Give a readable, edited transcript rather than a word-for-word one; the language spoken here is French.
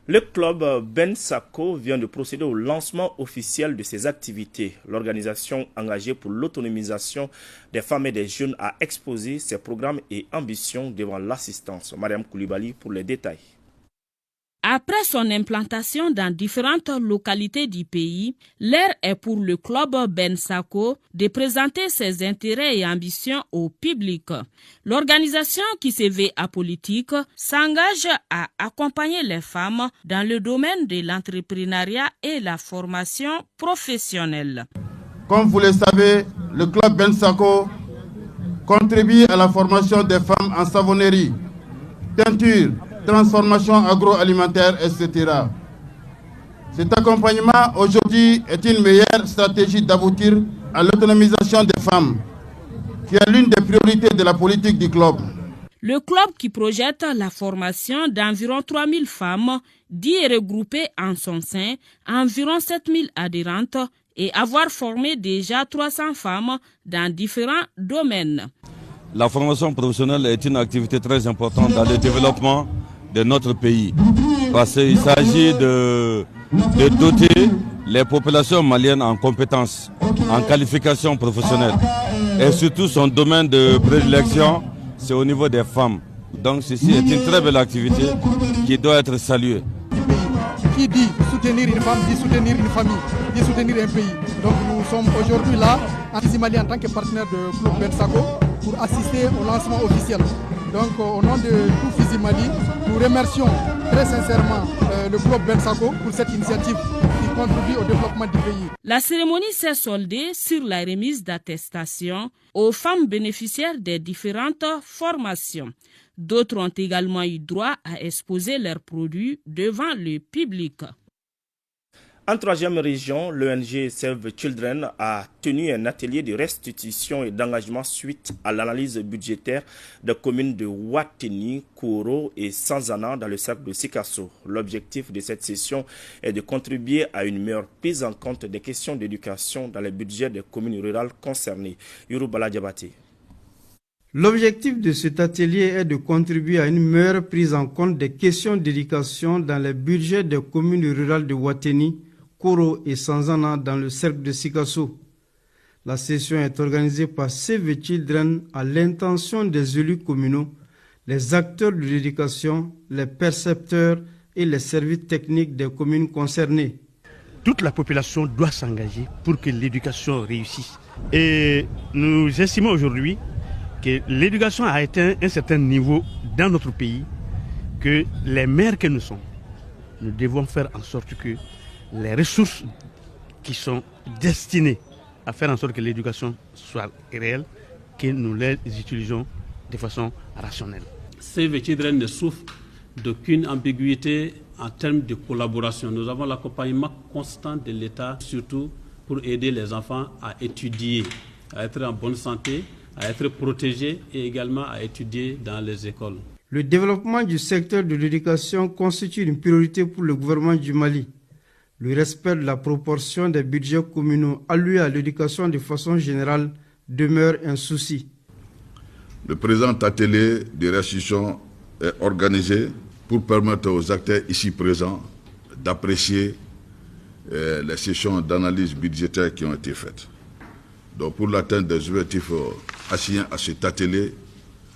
Le club Ben Sako vient de procéder au lancement officiel de ses activités. L'organisation engagée pour l'autonomisation des femmes et des jeunes a exposé ses programmes et ambitions devant l'assistance. Mariam Koulibaly pour les détails. Après son implantation dans différentes localités du pays, l'heure est pour le club Ben Sako de présenter ses intérêts et ambitions au public. L'organisation qui se veut apolitique s'engage à accompagner les femmes dans le domaine de l'entrepreneuriat et la formation professionnelle. Comme vous le savez, le club Ben Sako contribue à la formation des femmes en savonnerie, teinture, transformation agroalimentaire, etc. Cet accompagnement aujourd'hui est une meilleure stratégie d'aboutir à l'autonomisation des femmes, qui est l'une des priorités de la politique du club. Le club qui projette la formation d'environ 3000 femmes dit regrouper en son sein environ 7000 adhérentes et avoir formé déjà 300 femmes dans différents domaines. La formation professionnelle est une activité très importante dans le développement de notre pays, parce qu'il s'agit de doter les populations maliennes en compétences, en qualification professionnelle. Et surtout son domaine de prédilection, c'est au niveau des femmes. Donc ceci est une très belle activité qui doit être saluée. Qui dit soutenir une femme, dit soutenir une famille, dit soutenir un pays. Donc nous sommes aujourd'hui là, en Mali, en tant que partenaire de Club Ben Sako, pour assister au lancement officiel. Donc au nom de tout Fizi Mali, nous remercions très sincèrement le club Ben Sako pour cette initiative qui contribue au développement du pays. La cérémonie s'est soldée sur la remise d'attestations aux femmes bénéficiaires des différentes formations. D'autres ont également eu droit à exposer leurs produits devant le public. En troisième région, l'ONG Save Children a tenu un atelier de restitution et d'engagement suite à l'analyse budgétaire des communes de Ouatteni, Koro et Sanzana dans le cercle de Sikasso. L'objectif de cette session est de contribuer à une meilleure prise en compte des questions d'éducation dans les budgets des communes rurales concernées. Yourubala Diabaté. L'objectif de cet atelier est de contribuer à une meilleure prise en compte des questions d'éducation dans les budgets des communes rurales de Ouatteni, Koro et Sanzana dans le cercle de Sikasso. La session est organisée par Save Children à l'intention des élus communaux, les acteurs de l'éducation, les percepteurs et les services techniques des communes concernées. Toute la population doit s'engager pour que l'éducation réussisse. Et nous estimons aujourd'hui que l'éducation a atteint un certain niveau dans notre pays, que les maires que nous sommes, nous devons faire en sorte que les ressources qui sont destinées à faire en sorte que l'éducation soit réelle, que nous les utilisons de façon rationnelle. Save Children ne souffre d'aucune ambiguïté en termes de collaboration. Nous avons l'accompagnement constant de l'État, surtout pour aider les enfants à étudier, à être en bonne santé, à être protégés et également à étudier dans les écoles. Le développement du secteur de l'éducation constitue une priorité pour le gouvernement du Mali. Le respect de la proportion des budgets communaux alloués à l'éducation de façon générale demeure un souci. Le présent atelier de restitution est organisé pour permettre aux acteurs ici présents d'apprécier les sessions d'analyse budgétaire qui ont été faites. Donc pour l'atteinte des objectifs assignés à cet atelier,